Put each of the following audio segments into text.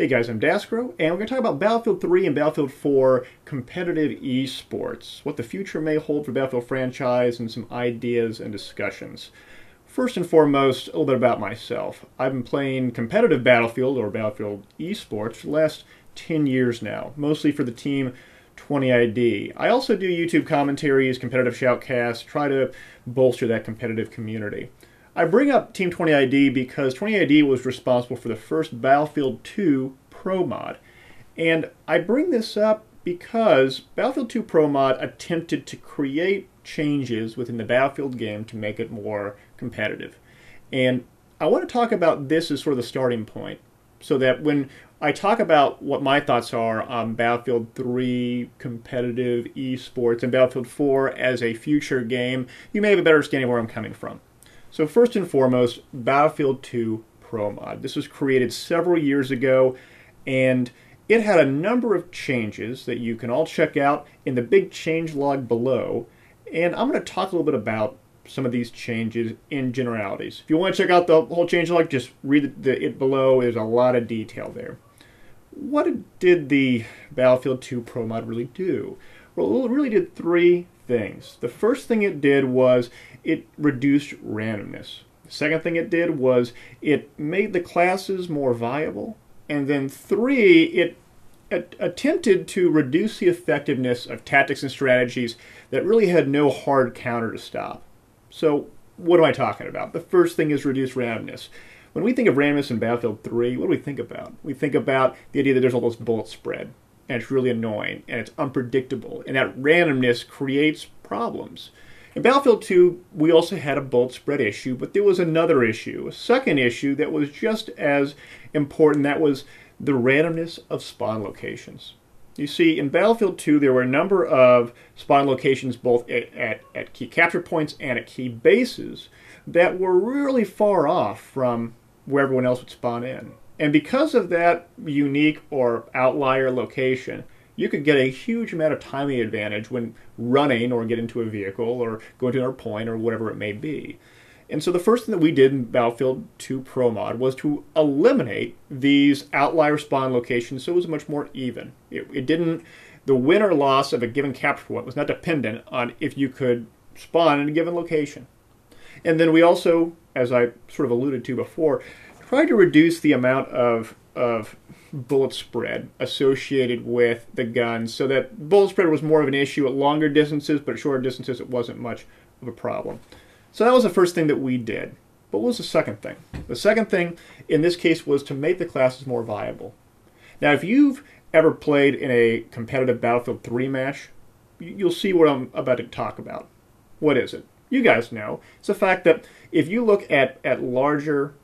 Hey guys, I'm Daskro, and we're going to talk about Battlefield 3 and Battlefield 4 competitive esports, what the future may hold for Battlefield franchise, and some ideas and discussions. First and foremost, a little bit about myself. I've been playing competitive Battlefield, or Battlefield esports, for the last 10 years now, mostly for the team 20ID. I also do YouTube commentaries, competitive shoutcasts, try to bolster that competitive community. I bring up Team 20ID because 20ID was responsible for the first Battlefield 2 Pro mod. And I bring this up because Battlefield 2 Pro mod attempted to create changes within the Battlefield game to make it more competitive. And I want to talk about this as sort of the starting point, so that when I talk about what my thoughts are on Battlefield 3 competitive esports and Battlefield 4 as a future game, you may have a better understanding of where I'm coming from. So first and foremost, Battlefield 2 Pro mod. This was created several years ago, and it had a number of changes that you can all check out in the big changelog below. And I'm going to talk a little bit about some of these changes in generalities. If you want to check out the whole changelog, just read it below. There's a lot of detail there. What did the Battlefield 2 Pro mod really do? Well, it really did three things. The first thing it did was it reduced randomness. The second thing it did was it made the classes more viable. And then three, it attempted to reduce the effectiveness of tactics and strategies that really had no hard counter to stop. So what am I talking about? The first thing is reduced randomness. When we think of randomness in Battlefield 3, what do we think about? We think about the idea that there's all this bullet spread, and it's really annoying, and it's unpredictable, and that randomness creates problems. In Battlefield 2, we also had a bullet spread issue, but there was another issue, a second issue that was just as important. That was the randomness of spawn locations. You see, in Battlefield 2, there were a number of spawn locations both at key capture points and at key bases that were really far off from where everyone else would spawn in. And because of that unique or outlier location, you could get a huge amount of timing advantage when running or get into a vehicle or going to another point or whatever it may be. And so the first thing that we did in Battlefield 2 Pro mod was to eliminate these outlier spawn locations so it was much more even. It didn't, the win or loss of a given capture point was not dependent on if you could spawn in a given location. And then we also, as I sort of alluded to before, tried to reduce the amount of bullet spread associated with the guns so that bullet spread was more of an issue at longer distances, but at shorter distances it wasn't much of a problem. So that was the first thing that we did. But what was the second thing? The second thing in this case was to make the classes more viable. Now if you've ever played in a competitive Battlefield 3 match, you'll see what I'm about to talk about. What is it? You guys know. It's the fact that if you look at larger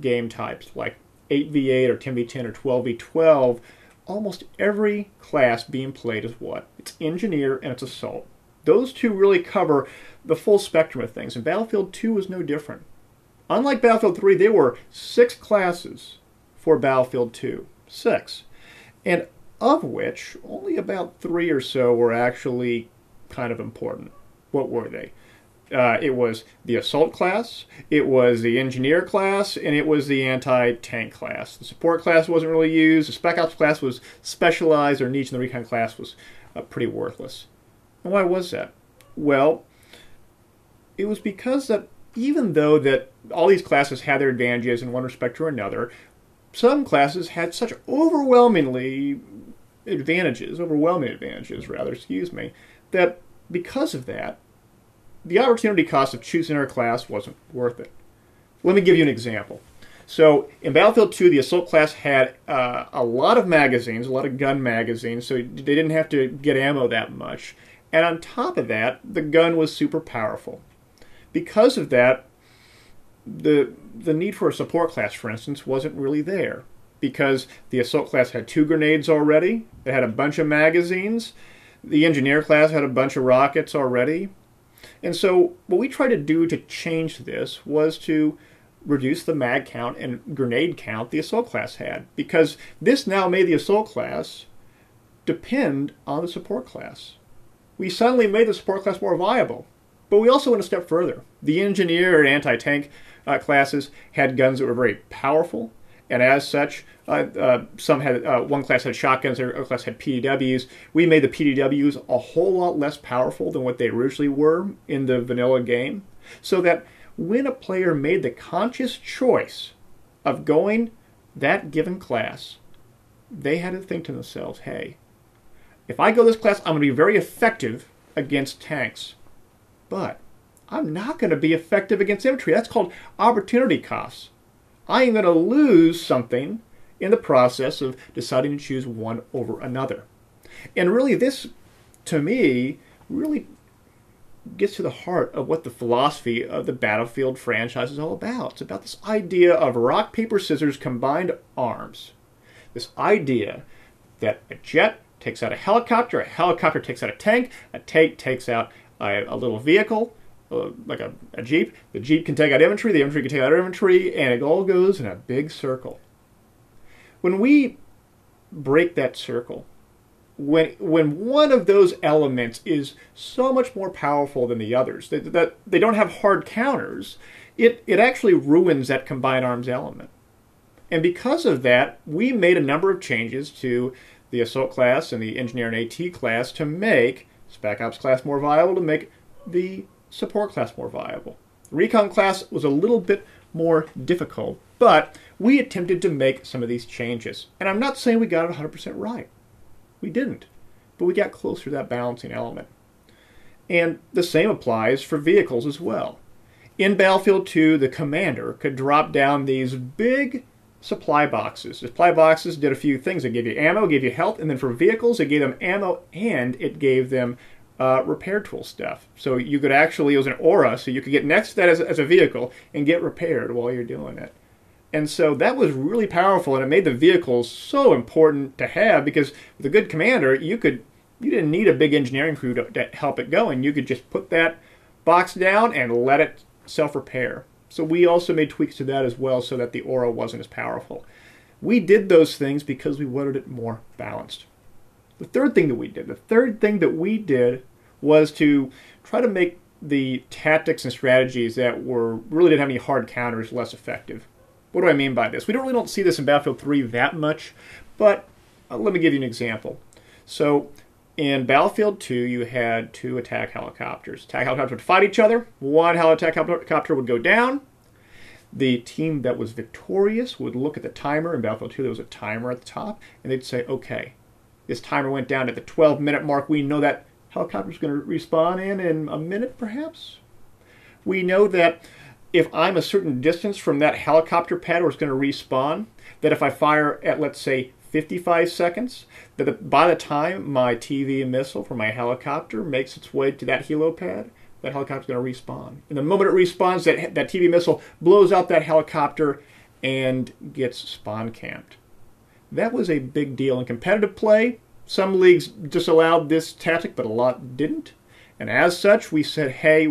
game types like 8v8 or 10v10 or 12v12, almost every class being played is what? It's engineer and it's assault. Those two really cover the full spectrum of things, and Battlefield 2 was no different. Unlike Battlefield 3, there were 6 classes for Battlefield 2. 6. And of which, only about 3 or so were actually kind of important. What were they? It was the assault class, it was the engineer class, and it was the anti-tank class. The support class wasn't really used, the spec ops class was specialized or niche, and the recon class was pretty worthless. And why was that? Well, it was because that even though that all these classes had their advantages in one respect or another, some classes had such overwhelming advantages, that because of that, the opportunity cost of choosing our class wasn't worth it. Let me give you an example. So in Battlefield 2, the assault class had a lot of magazines, a lot of gun magazines, so they didn't have to get ammo that much. And on top of that, the gun was super powerful. Because of that, the need for a support class, for instance, wasn't really there. Because the assault class had 2 grenades already, it had a bunch of magazines, the engineer class had a bunch of rockets already. And so what we tried to do to change this was to reduce the mag count and grenade count the assault class had, because this now made the assault class depend on the support class. We suddenly made the support class more viable, but we also went a step further. The engineer and anti-tank classes had guns that were very powerful, And as such, some had one class had shotguns, other class had PDWs. We made the PDWs a whole lot less powerful than what they originally were in the vanilla game, so that when a player made the conscious choice of going that given class, they had to think to themselves, hey, if I go this class, I'm going to be very effective against tanks, but I'm not going to be effective against infantry. That's called opportunity costs. I am going to lose something in the process of deciding to choose one over another. And really this, to me, really gets to the heart of what the philosophy of the Battlefield franchise is all about. It's about this idea of rock, paper, scissors, combined arms. This idea that a jet takes out a helicopter takes out a tank takes out a little vehicle, like a jeep. The jeep can take out infantry, the infantry can take out infantry, and it all goes in a big circle. When we break that circle, when one of those elements is so much more powerful than the others, that they don't have hard counters, it actually ruins that combined arms element. And because of that, we made a number of changes to the Assault class and the Engineer and AT class to make Spec Ops class more viable, to make the Support class more viable. Recon class was a little bit more difficult, but we attempted to make some of these changes. And I'm not saying we got it 100% right. We didn't, but we got closer to that balancing element. And the same applies for vehicles as well. In Battlefield 2, the commander could drop down these big supply boxes. The supply boxes did a few things. It gave you ammo, gave you health, and then for vehicles, it gave them ammo and it gave them repair tool stuff. So you could actually, it was an aura, so you could get next to that as a vehicle and get repaired while you're doing it. And so that was really powerful, and it made the vehicles so important to have, because with a good commander, you didn't need a big engineering crew to help it going. You could just put that box down and let it self-repair. So we also made tweaks to that as well so that the aura wasn't as powerful. We did those things because we wanted it more balanced. The third thing that we did was to try to make the tactics and strategies that really didn't have any hard counters less effective. What do I mean by this? We really don't see this in Battlefield 3 that much, but let me give you an example. So in Battlefield 2, you had two attack helicopters. Attack helicopters would fight each other. One attack helicopter would go down. The team that was victorious would look at the timer. In Battlefield 2, there was a timer at the top, and they'd say, okay, this timer went down at the 12-minute mark. We know that helicopter's going to respawn in a minute, perhaps. We know that if I'm a certain distance from that helicopter pad where it's going to respawn, that if I fire at, let's say, 55 seconds, that by the time my TV missile from my helicopter makes its way to that helo pad, that helicopter's going to respawn. And the moment it respawns, that TV missile blows out that helicopter and gets spawn camped. That was a big deal in competitive play. Some leagues disallowed this tactic, but a lot didn't. And as such, we said, hey,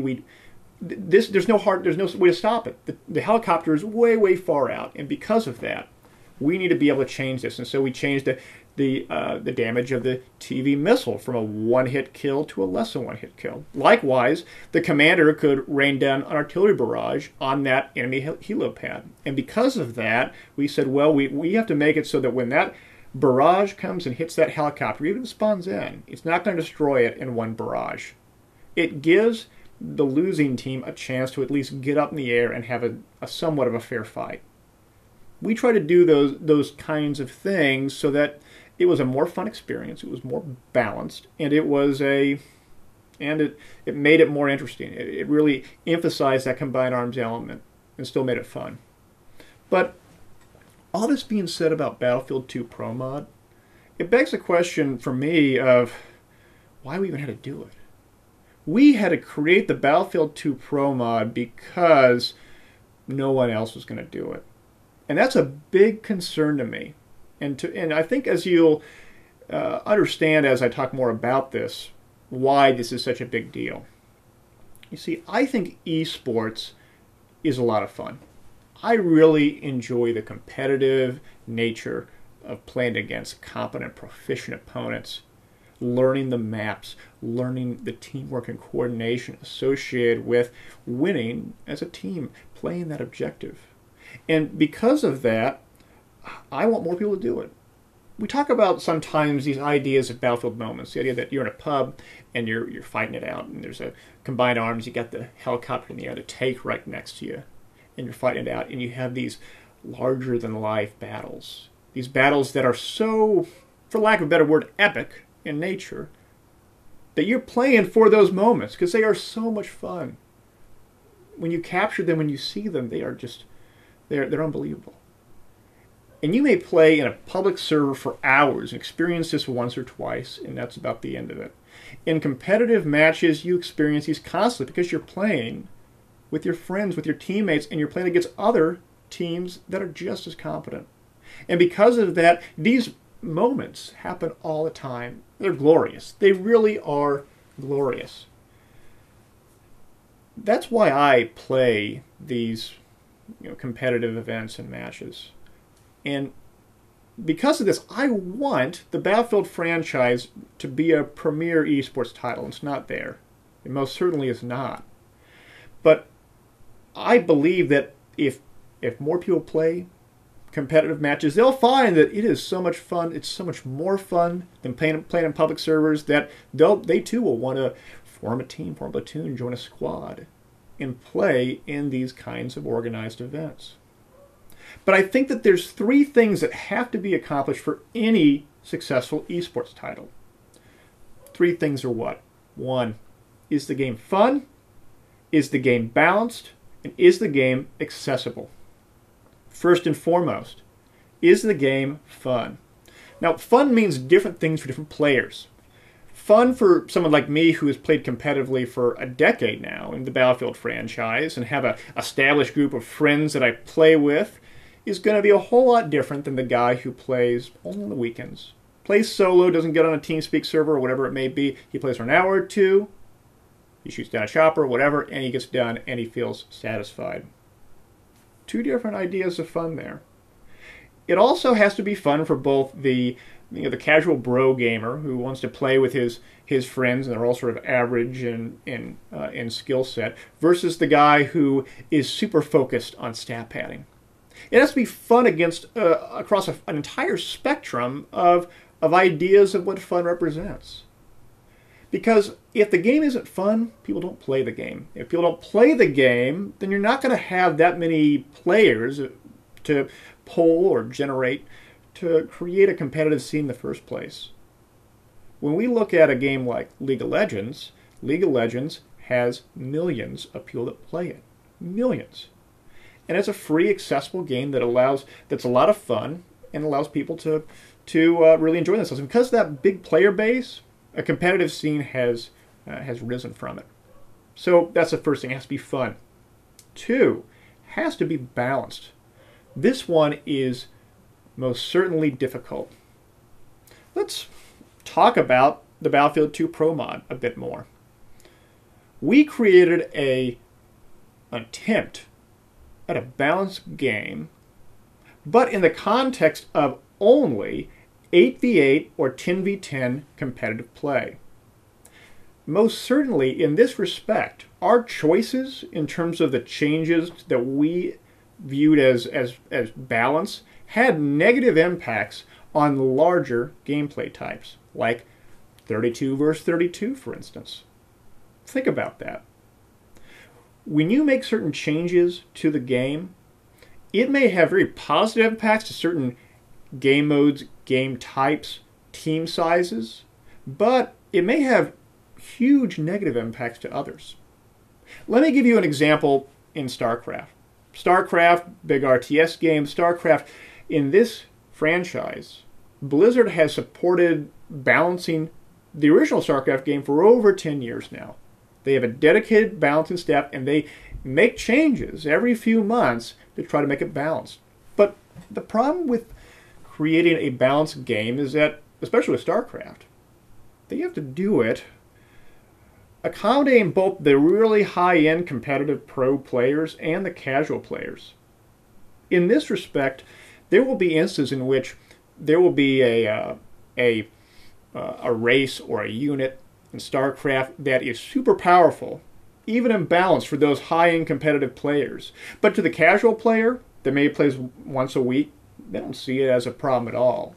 there's no way to stop it. The helicopter is way, way far out, and because of that, we need to be able to change this. And so we changed the damage of the TV missile from a one-hit kill to a less than one-hit kill. Likewise, the commander could rain down an artillery barrage on that enemy helo pad. And because of that, we said, well, we have to make it so that when that barrage comes and hits that helicopter, even if it spawns in, it's not going to destroy it in one barrage. It gives the losing team a chance to at least get up in the air and have a somewhat of a fair fight. We try to do those kinds of things so that it was a more fun experience, it was more balanced, and it made it more interesting. It really emphasized that combined arms element and still made it fun. But all this being said about Battlefield 2 Pro Mod, it begs the question for me of why we even had to do it. We had to create the Battlefield 2 Pro Mod because no one else was going to do it. And that's a big concern to me. And I think as you'll understand as I talk more about this, why this is such a big deal. You see, I think esports is a lot of fun. I really enjoy the competitive nature of playing against competent, proficient opponents, learning the maps, learning the teamwork and coordination associated with winning as a team, playing that objective. And because of that, I want more people to do it. We talk about sometimes these ideas of battlefield moments, the idea that you're in a pub and you're fighting it out, and there's a combined arms, you got the helicopter in the air, the tank right next to you, and you're fighting it out, and you have these larger-than-life battles. These battles that are so, for lack of a better word, epic in nature, that you're playing for those moments, because they are so much fun. When you capture them, when you see them, they are just, they're unbelievable. And you may play in a public server for hours and experience this once or twice, and that's about the end of it. In competitive matches, you experience these constantly because you're playing with your friends, with your teammates, and you're playing against other teams that are just as competent. And because of that, these moments happen all the time. They're glorious. They really are glorious. That's why I play these competitive events and matches. And because of this, I want the Battlefield franchise to be a premier esports title. It's not there. It most certainly is not. But I believe that if more people play competitive matches, they'll find that it is so much fun. It's so much more fun than playing in public servers that they too will want to form a team, form a platoon, join a squad, and play in these kinds of organized events. But I think that there's three things that have to be accomplished for any successful esports title. Three things are what? One, is the game fun? Is the game balanced? And is the game accessible? First and foremost, is the game fun? Now, fun means different things for different players. Fun for someone like me who has played competitively for a decade now in the Battlefield franchise and have an established group of friends that I play with is going to be a whole lot different than the guy who plays only on the weekends. Plays solo, doesn't get on a TeamSpeak server or whatever it may be. He plays for an hour or two, he shoots down a chopper, whatever, and he gets done and he feels satisfied. Two different ideas of fun there. It also has to be fun for both the casual bro gamer who wants to play with his friends and they're all sort of average in skill set versus the guy who is super focused on stat padding. It has to be fun across an entire spectrum of ideas of what fun represents. Because if the game isn't fun, people don't play the game. If people don't play the game, then you're not going to have that many players to poll or generate to create a competitive scene in the first place. When we look at a game like League of Legends has millions of people that play it. Millions. And it's a free, accessible game that's a lot of fun and allows people to really enjoy themselves. And because of that big player base, a competitive scene has risen from it. So that's the first thing. It has to be fun. Two, has to be balanced. This one is most certainly difficult. Let's talk about the Battlefield 2 Pro mod a bit more. We created an attempt at a balanced game, but in the context of only 8v8 or 10v10 competitive play. Most certainly, in this respect, our choices in terms of the changes that we viewed as balance had negative impacts on larger gameplay types, like 32 versus 32, for instance. Think about that. When you make certain changes to the game, it may have very positive impacts to certain game modes, game types, team sizes, but it may have huge negative impacts to others. Let me give you an example in StarCraft. StarCraft, big RTS game, StarCraft. In this franchise, Blizzard has supported balancing the original StarCraft game for over 10 years now. They have a dedicated balancing staff, and they make changes every few months to try to make it balanced. But the problem with creating a balanced game is that, especially with StarCraft, they have to do it accommodating both the really high-end competitive pro players and the casual players. In this respect, there will be instances in which there will be a race or a unit in StarCraft that is super powerful, even in balance for those high-end competitive players. But to the casual player that maybe plays once a week, they don't see it as a problem at all.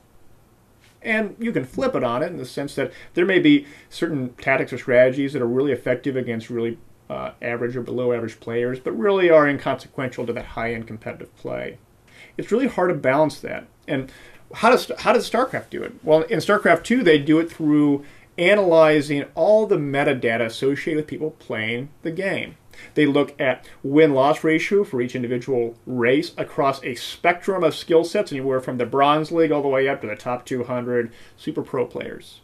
And you can flip it on it in the sense that there may be certain tactics or strategies that are really effective against really average or below average players, but really are inconsequential to that high-end competitive play. It's really hard to balance that. And how does StarCraft do it? Well, in StarCraft 2, they do it through analyzing all the metadata associated with people playing the game. They look at win-loss ratio for each individual race across a spectrum of skill sets, anywhere from the Bronze League all the way up to the top 200 super pro players.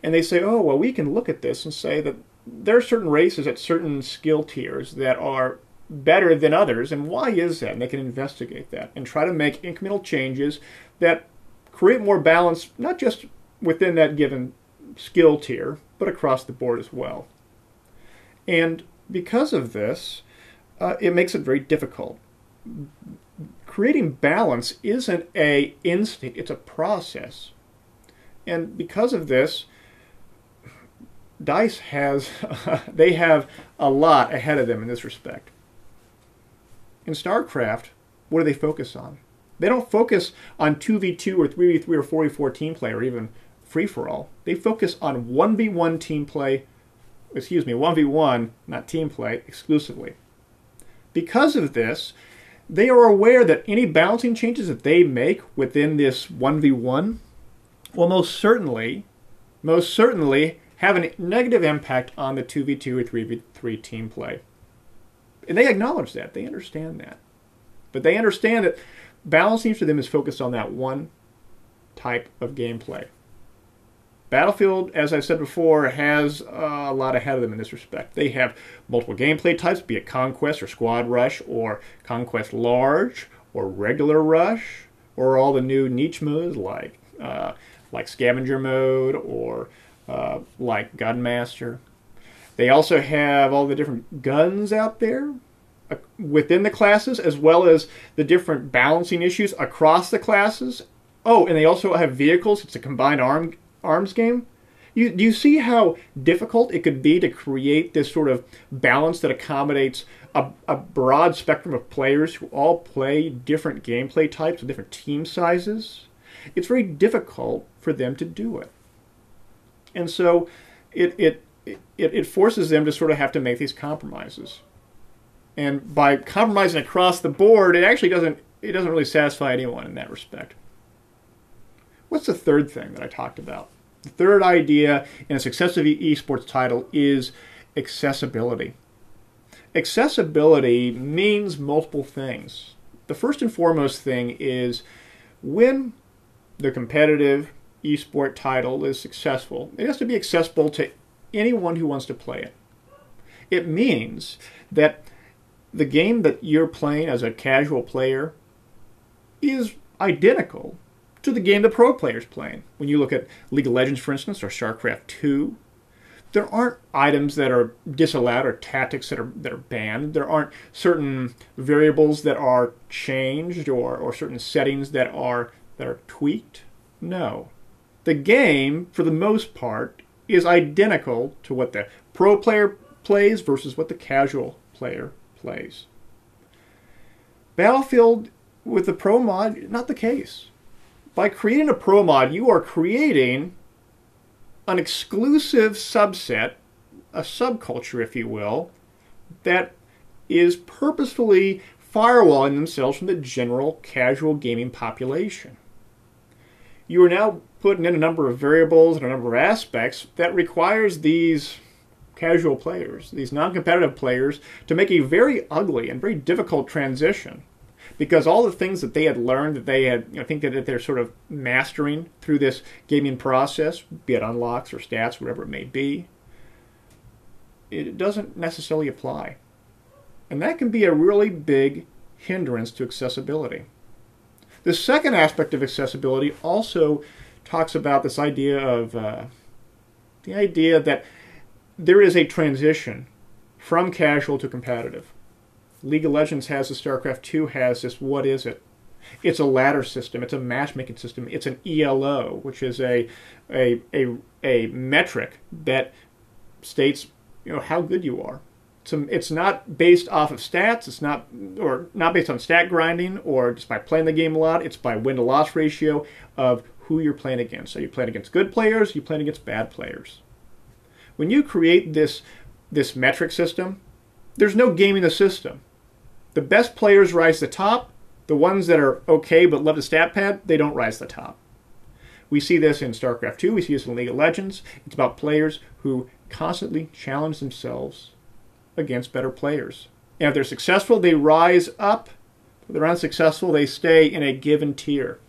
And they say, oh, well, we can look at this and say that there are certain races at certain skill tiers that are better than others, and why is that? And they can investigate that and try to make incremental changes that create more balance, not just within that given skill tier, but across the board as well. And because of this, it makes it very difficult. Creating balance isn't an instinct, it's a process. And because of this, DICE has, they have a lot ahead of them in this respect. In StarCraft, what do they focus on? They don't focus on 2v2 or 3v3 or 4v4 team play or even free-for-all. They focus on 1v1 team play, 1v1, not team play, exclusively. Because of this, they are aware that any balancing changes that they make within this 1v1 will most certainly have a negative impact on the 2v2 or 3v3 team play. And they acknowledge that. They understand that. But they understand that balancing for them is focused on that one type of gameplay. Battlefield, as I said before, has a lot ahead of them in this respect. They have multiple gameplay types, be it Conquest or Squad Rush or Conquest Large or Regular Rush, or all the new niche modes like Scavenger Mode or like Gunmaster. They also have all the different guns out there within the classes, as well as the different balancing issues across the classes. Oh, and they also have vehicles. It's a combined arms game. Do you see how difficult it could be to create this sort of balance that accommodates a broad spectrum of players who all play different gameplay types with different team sizes? It's very difficult for them to do it. And so it forces them to sort of have to make these compromises. And by compromising across the board, it actually doesn't really satisfy anyone in that respect. What's the third thing that I talked about? The third idea in a successive esports title is accessibility. Accessibility means multiple things. The first and foremost thing is when the competitive esport title is successful, it has to be accessible to anyone who wants to play it. It means that the game that you're playing as a casual player is identical to the game the pro player's playing. When you look at League of Legends, for instance, or StarCraft 2, there aren't items that are disallowed or tactics that are banned. There aren't certain variables that are changed or certain settings that are tweaked. No. The game, for the most part, is identical to what the pro player plays versus what the casual player plays. Battlefield with the pro mod, not the case. By creating a pro mod, you are creating an exclusive subset, a subculture, if you will, that is purposefully firewalling themselves from the general casual gaming population. You are now putting in a number of variables and a number of aspects that requires these casual players, these non-competitive players, to make a very ugly and very difficult transition. Because all the things that they had learned, that they had, think that they're sort of mastering through this gaming process, be it unlocks or stats, whatever it may be, it doesn't necessarily apply. And that can be a really big hindrance to accessibility. The second aspect of accessibility also talks about this idea of the idea that there is a transition from casual to competitive. League of Legends has this, StarCraft 2 has this, what is it? It's a ladder system, it's a matchmaking system, it's an ELO, which is a metric that states how good you are. It's not based off of stats. It's not based on stat grinding or just by playing the game a lot. It's by win-to-loss ratio of who you're playing against. So you're playing against good players, you're playing against bad players. When you create this metric system, there's no gaming the system. The best players rise to the top. The ones that are okay but love the stat pad, they don't rise to the top. We see this in StarCraft 2. We see this in League of Legends. It's about players who constantly challenge themselves against better players. And if they're successful, they rise up. If they're unsuccessful, they stay in a given tier.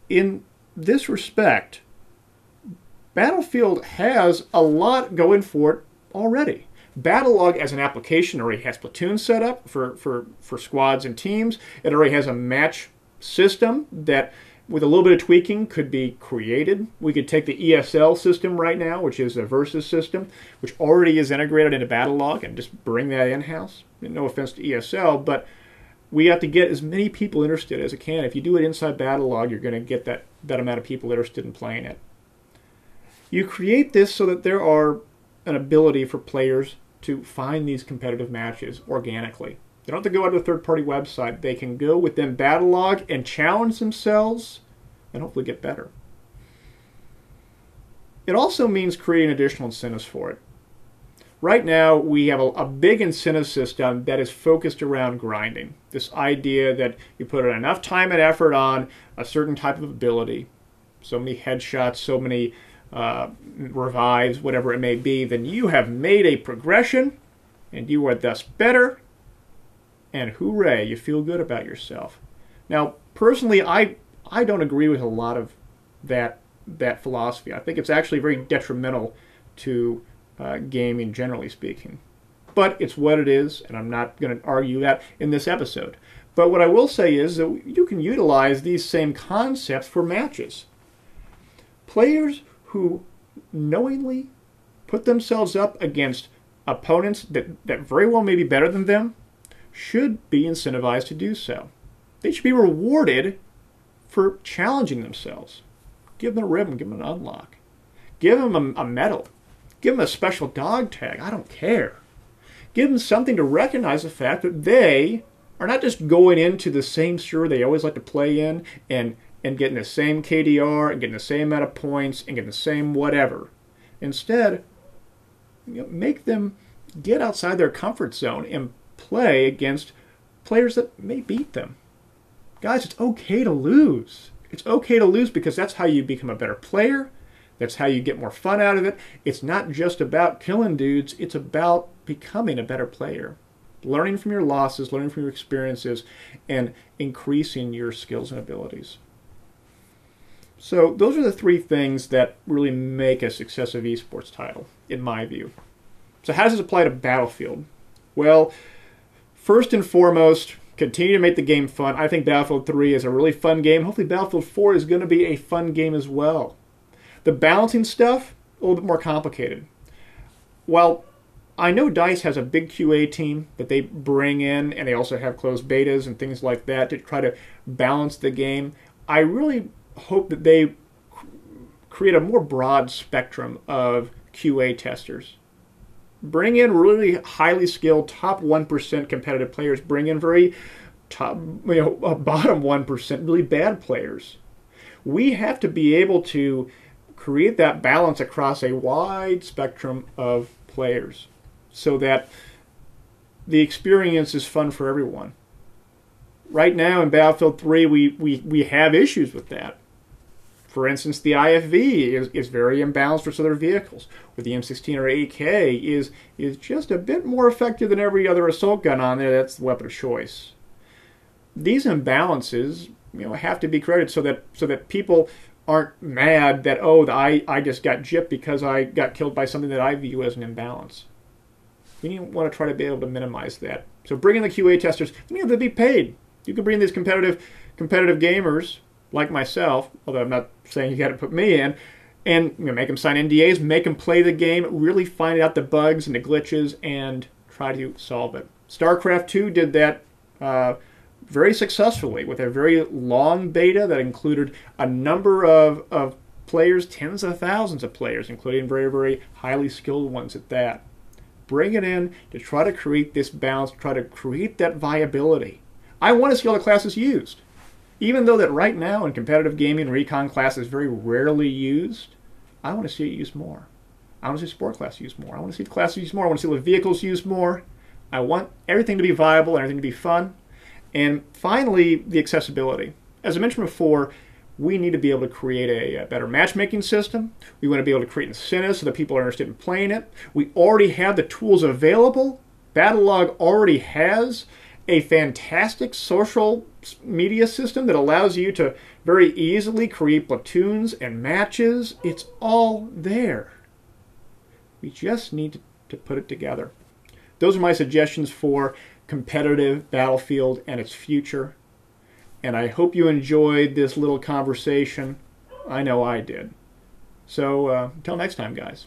In this respect, Battlefield has a lot going for it already. Battlelog as an application already has platoons set up for squads and teams. It already has a match system that, with a little bit of tweaking, could be created. We could take the ESL system right now, which is a versus system, which already is integrated into Battlelog, and just bring that in-house. No offense to ESL, but we have to get as many people interested as it can. If you do it inside Battlelog, you're going to get that amount of people interested in playing it. You create this so that there are an ability for players to find these competitive matches organically. They don't have to go out to a third-party website. They can go within Battlelog and challenge themselves and hopefully get better. It also means creating additional incentives for it. Right now, we have a big incentive system that is focused around grinding. This idea that you put enough time and effort on a certain type of ability, so many headshots, so many revives, whatever it may be, then you have made a progression and you are thus better, and hooray, you feel good about yourself. Now, personally, I don't agree with a lot of that philosophy. I think it's actually very detrimental to gaming, generally speaking. But it's what it is, and I'm not going to argue that in this episode. But what I will say is that you can utilize these same concepts for matches. Players who knowingly put themselves up against opponents that very well may be better than them should be incentivized to do so. They should be rewarded for challenging themselves. Give them a ribbon, give them an unlock. Give them a medal. Give them a special dog tag. I don't care. Give them something to recognize the fact that they are not just going into the same server they always like to play in and getting the same KDR and getting the same amount of points and getting the same whatever. Instead, make them get outside their comfort zone and play against players that may beat them. Guys, it's okay to lose. It's okay to lose because that's how you become a better player. That's how you get more fun out of it. It's not just about killing dudes. It's about becoming a better player. Learning from your losses, learning from your experiences, and increasing your skills and abilities. So those are the three things that really make a successive esports title, in my view. So how does this apply to Battlefield? Well, first and foremost, continue to make the game fun. I think Battlefield 3 is a really fun game. Hopefully Battlefield 4 is going to be a fun game as well. The balancing stuff, a little bit more complicated. While I know DICE has a big QA team that they bring in, and they also have closed betas and things like that to try to balance the game, I really hope that they create a more broad spectrum of QA testers. Bring in really highly skilled top 1% competitive players. Bring in very top, bottom 1% really bad players. We have to be able to create that balance across a wide spectrum of players so that the experience is fun for everyone. Right now in Battlefield 3, we have issues with that. For instance, the IFV is very imbalanced versus other vehicles, where the M16 or AK is just a bit more effective than every other assault gun on there. That's the weapon of choice. These imbalances, have to be corrected so that people aren't mad that I just got gypped because I got killed by something that I view as an imbalance. We want to try to be able to minimize that. So bring in the QA testers. They'll be paid. You can bring these competitive gamers like myself, although I'm not saying you got to put me in, and make them sign NDAs, make them play the game, really find out the bugs and the glitches, and try to solve it. StarCraft 2 did that very successfully with a very long beta that included a number of players, tens of thousands of players, including very, very highly skilled ones at that. bring it in to try to create this balance, try to create that viability. I want to see all the classes used. Even though that right now in competitive gaming, recon class is very rarely used, I want to see it used more. I want to see sport class used more. I want to see the classes used more. I want to see the vehicles used more. I want everything to be viable and everything to be fun. And finally, the accessibility. As I mentioned before, we need to be able to create a better matchmaking system. We want to be able to create incentives so that people are interested in playing it. We already have the tools available. Battlelog already has a fantastic social media system that allows you to very easily create platoons and matches. It's all there. We just need to put it together. Those are my suggestions for competitive Battlefield and its future. And I hope you enjoyed this little conversation. I know I did. So until next time, guys.